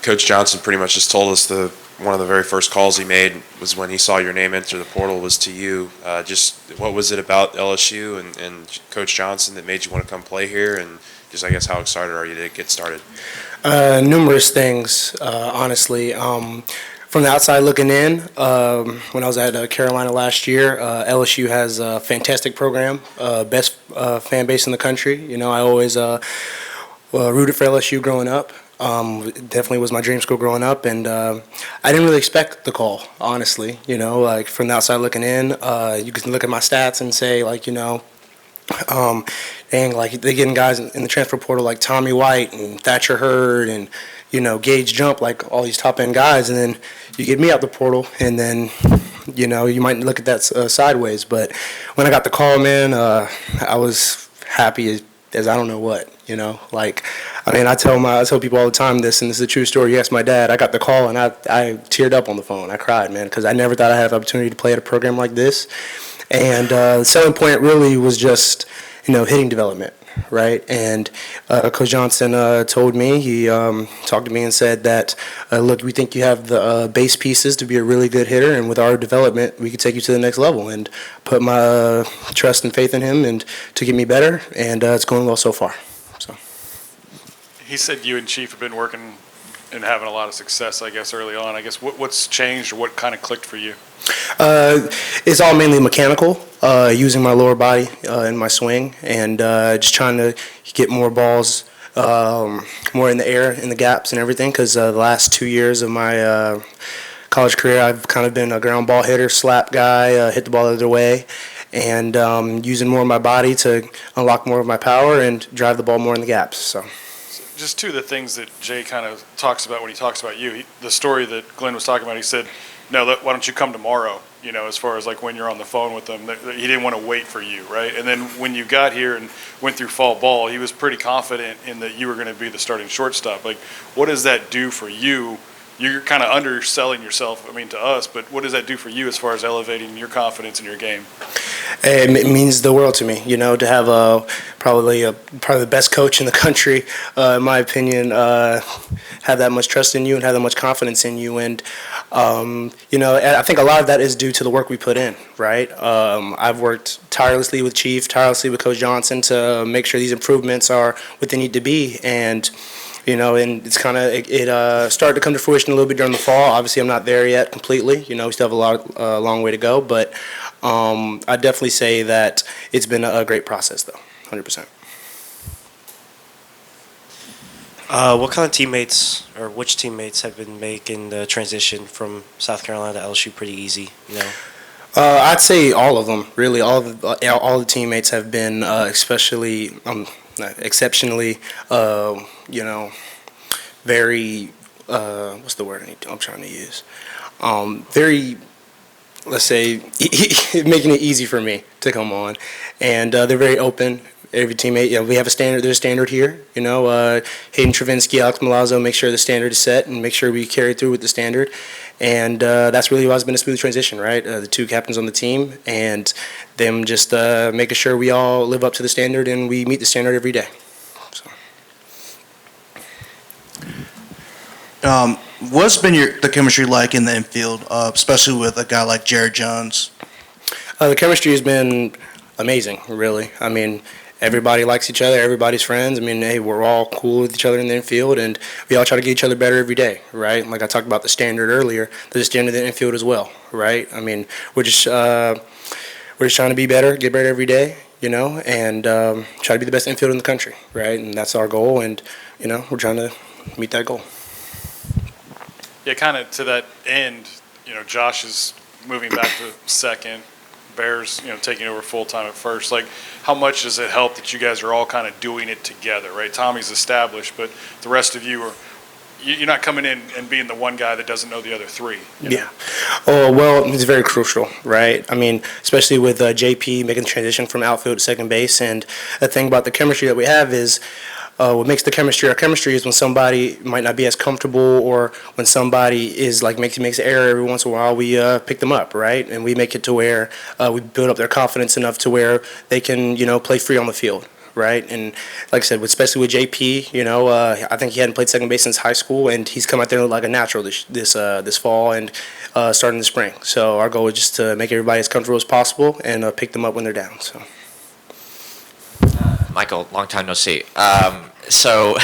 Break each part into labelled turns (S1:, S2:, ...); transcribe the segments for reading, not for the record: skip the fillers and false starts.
S1: Coach Johnson pretty much just told us one of the very first calls he made was when he saw your name enter the portal was to you. Just what was it about LSU and Coach Johnson that made you want to come play here? And just, I guess, how excited are you to get started?
S2: Numerous things, honestly. From the outside looking in, when I was at Carolina last year, LSU has a fantastic program, best fan base in the country. You know, I always rooted for LSU growing up. It definitely was my dream school growing up, and I didn't really expect the call, honestly. You know, like from the outside looking in, you can look at my stats and say, like, you know, dang, like they're getting guys in the transfer portal like Tommy White and Thatcher Hurd and, you know, Gage Jump, like all these top end guys, and then you get me out the portal, and then, you know, you might look at that sideways. But when I got the call, man, I was happy as I don't know what. You know, like, I mean, I tell people all the time this, and this is a true story. You ask my dad. I got the call, and I teared up on the phone. I cried, man, because I never thought I'd have the opportunity to play at a program like this. And the selling point really was just, you know, hitting development, right? And Coach Johnson told me, he talked to me and said that, look, we think you have the base pieces to be a really good hitter, and with our development, we could take you to the next level. And put my trust and faith in him and to get me better, and it's going well so far. So.
S3: He said you and Chief have been working and having a lot of success, I guess, early on. I guess what's changed or what kind of clicked for you?
S2: It's all mainly mechanical, using my lower body in my swing, and just trying to get more balls more in the air, in the gaps and everything, because the last 2 years of my college career, I've kind of been a ground ball hitter, slap guy, hit the ball the other way, and using more of my body to unlock more of my power and drive the ball more in the gaps. So.
S3: Just two of the things that Jay kind of talks about when he talks about you. The story that Glenn was talking about, he said, no, why don't you come tomorrow, you know, as far as like when you're on the phone with them. He didn't want to wait for you, right? And then when you got here and went through fall ball, he was pretty confident in that you were going to be the starting shortstop. Like, what does that do for you? You're kind of underselling yourself, I mean, to us, but what does that do for you as far as elevating your confidence in your game?
S2: It means the world to me, you know, to have probably the best coach in the country, in my opinion, have that much trust in you and have that much confidence in you. And, you know, I think a lot of that is due to the work we put in, right? I've worked tirelessly with Chief, tirelessly with Coach Johnson to make sure these improvements are what they need to be. And, you know, and it's kind of, it started to come to fruition a little bit during the fall. Obviously, I'm not there yet completely. You know, we still have a long way to go. But I definitely say that it's been a great process, though, 100%.
S4: What kind of teammates, or which teammates have been making the transition from South Carolina to LSU pretty easy, you know?
S2: I'd say all of them, really. All the teammates have been exceptionally, you know, very, what's the word I'm trying to use? Very, let's say, making it easy for me to come on. And they're very open. Every teammate, you know, we have a standard. There's a standard here. You know, Hayden Travinsky, Alex Milazzo make sure the standard is set and make sure we carry through with the standard. And that's really why it's been a smooth transition, right? The two captains on the team and them just making sure we all live up to the standard and we meet the standard every day. So.
S5: What's been the chemistry like in the infield, especially with a guy like Jared Jones?
S2: The chemistry has been amazing, really. I mean, everybody likes each other. Everybody's friends. I mean, hey, we're all cool with each other in the infield, and we all try to get each other better every day, right? Like I talked about the standard earlier, there's a standard in the infield as well, right? I mean, we're just trying to be better, get better every day, you know, and try to be the best infield in the country, right? And that's our goal, and, you know, we're trying to meet that goal.
S3: Yeah, kind of to that end, you know, Josh is moving back to second. Bears, you know, taking over full-time at first. Like, how much does it help that you guys are all kind of doing it together, right? Tommy's established, but the rest of you are, you're not coming in and being the one guy that doesn't know the other three. You know?
S2: Yeah. Oh, well, it's very crucial, right? I mean, especially with JP making the transition from outfield to second base. And the thing about the chemistry that we have is what makes the chemistry our chemistry is when somebody might not be as comfortable or when somebody is like makes an error every once in a while, we pick them up, right? And we make it to where we build up their confidence enough to where they can, you know, play free on the field, right? And like I said, especially with JP, I think he hadn't played second base since high school, and he's come out there like a natural this fall and starting the spring. So our goal is just to make everybody as comfortable as possible and pick them up when they're down. So.
S6: Michael, long time no see. So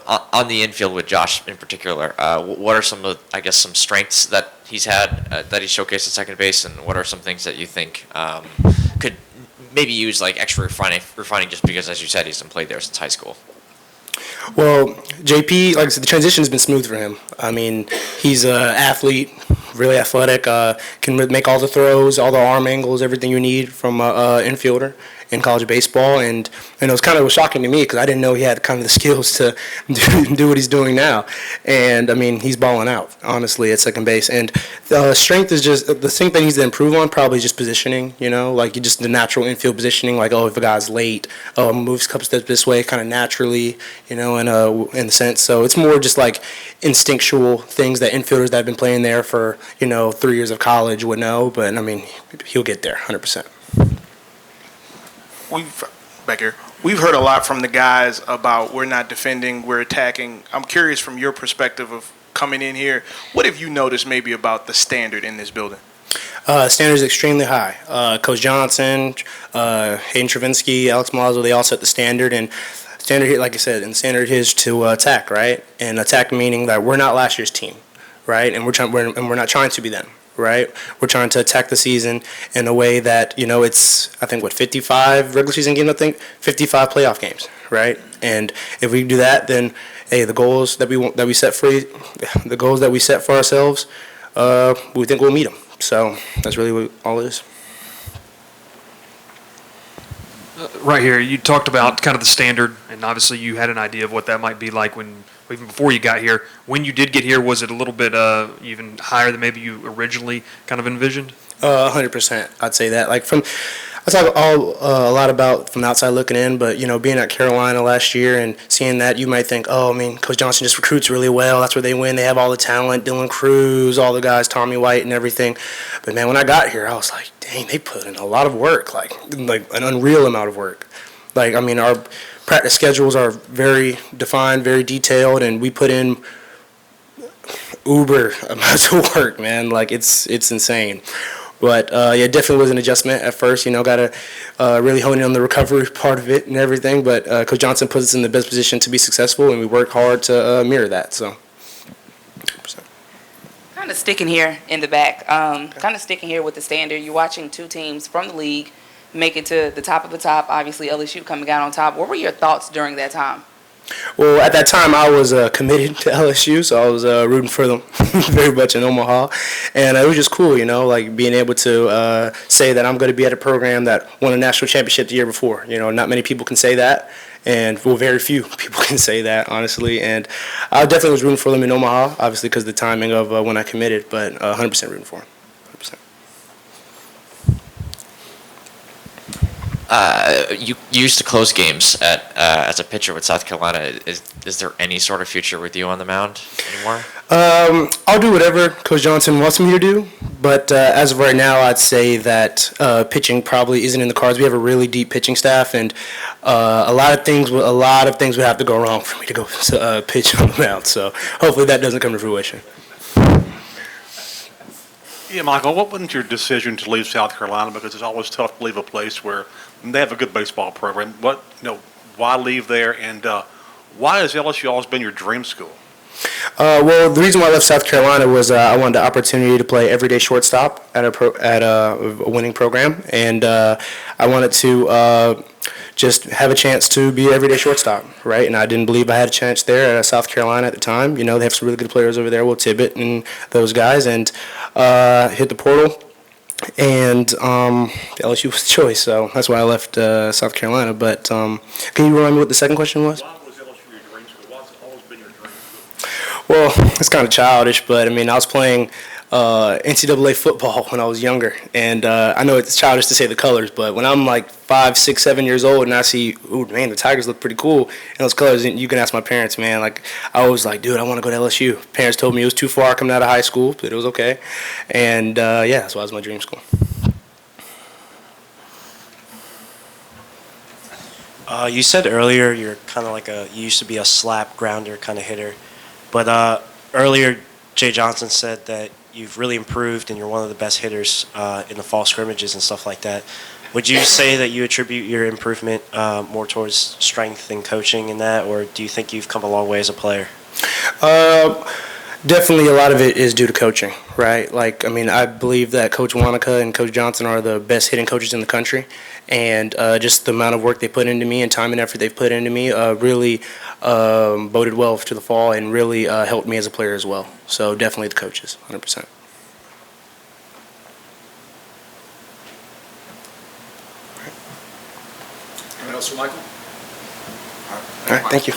S6: on the infield with Josh in particular, what are some of, I guess, some strengths that he's had that he showcased at second base, and what are some things that you think could maybe use like extra refining just because, as you said, he's played there since high school?
S2: Well, JP, like I said, the transition has been smooth for him. I mean, he's an athlete, really athletic, can make all the throws, all the arm angles, everything you need from an infielder in college baseball. And it was kind of shocking to me because I didn't know he had kind of the skills to do what he's doing now. And, I mean, he's balling out, honestly, at second base. And strength is just the thing that he needs to improve on, probably just positioning, like just the natural infield positioning, like, if a guy's late, moves a couple steps this way kind of naturally, in the sense. So it's more just like instinctual things that infielders that have been playing there for, 3 years of college would know. But, I mean, he'll get there 100%.
S7: We've heard a lot from the guys about we're not defending, we're attacking. I'm curious from your perspective of coming in here, what have you noticed maybe about the standard in this building?
S2: Standard is extremely high. Coach Johnson, Hayden Travinsky, Alex Malazzo, they all set the standard. And standard here, like I said, and standard is to attack, right? And attack meaning that we're not last year's team, right? And we're not trying to be them. Right, we're trying to attack the season in a way that it's 55 regular season games, 55 playoff games, right? And if we do that, then the goals that we set for ourselves, we think we'll meet them. So that's really what all it is.
S8: Right here, you talked about kind of the standard, and obviously you had an idea of what that might be like even before you got here. When you did get here, was it a little bit even higher than maybe you originally kind of envisioned?
S2: 100%, I'd say that. I talk a lot about from the outside looking in, but being at Carolina last year and seeing that, you might think, Coach Johnson just recruits really well. That's where they win. They have all the talent, Dylan Cruz, all the guys, Tommy White, and everything. But man, when I got here, I was like, dang, they put in a lot of work, like an unreal amount of work. Our practice schedules are very defined, very detailed, and we put in uber amounts of work, man. It's insane. But it definitely was an adjustment at first. Got to really hone in on the recovery part of it and everything. But Coach Johnson puts us in the best position to be successful, and we work hard to mirror that. So, 100%.
S9: Kind of sticking here in the back. Kind of sticking here with the standard. You're watching two teams from the league make it to the top of the top. Obviously, LSU coming out on top. What were your thoughts during that time?
S2: Well, at that time, I was committed to LSU, so I was rooting for them very much in Omaha. And it was just cool, being able to say that I'm going to be at a program that won a national championship the year before. Not many people can say that, and very few people can say that, honestly. And I definitely was rooting for them in Omaha, obviously because of the timing of when I committed, but 100% rooting for them. 100%.
S6: You used to close games as a pitcher with South Carolina. Is there any sort of future with you on the mound anymore?
S2: I'll do whatever Coach Johnson wants me to do, but as of right now, I'd say that pitching probably isn't in the cards. We have a really deep pitching staff, and a lot of things would have to go wrong for me to go pitch on the mound. So hopefully that doesn't come to fruition.
S10: Yeah, Michael, what wasn't your decision to leave South Carolina? Because it's always tough to leave a place where they have a good baseball program. Why leave there, and why has LSU always been your dream school?
S2: Well, the reason why I left South Carolina was I wanted the opportunity to play everyday shortstop at a winning program, and I wanted to just have a chance to be everyday shortstop, right? And I didn't believe I had a chance there at South Carolina at the time. They have some really good players over there, Will Tibbett and those guys, and hit the portal. And LSU was the choice, so that's why I left South Carolina. But can you remind me what the second question was?
S10: Why was LSU your dream school? Why has it always been your dream school?
S2: Well, it's kind of childish, but I was playing NCAA football when I was younger, and I know it's childish to say the colors, but when I'm like 5, 6, 7 years old and I see, ooh, man, the Tigers look pretty cool in those colors, and you can ask my parents, man, I was like, dude, I want to go to LSU. Parents told me it was too far coming out of high school, but it was okay, and that's why it was my dream school.
S4: You said earlier you're kind of like you used to be a slap grounder kind of hitter, but earlier Jay Johnson said that you've really improved and you're one of the best hitters in the fall scrimmages and stuff like that. Would you say that you attribute your improvement more towards strength and coaching in that, or do you think you've come a long way as a player?
S2: Definitely a lot of it is due to coaching, right? Like, I mean, I believe that Coach Wanaka and Coach Johnson are the best hitting coaches in the country, and just the amount of work they put into me and time and effort they put into me really boded well to the fall and really helped me as a player as well. So definitely the coaches, 100%.
S11: Anyone else for Michael?
S2: All right, thank you.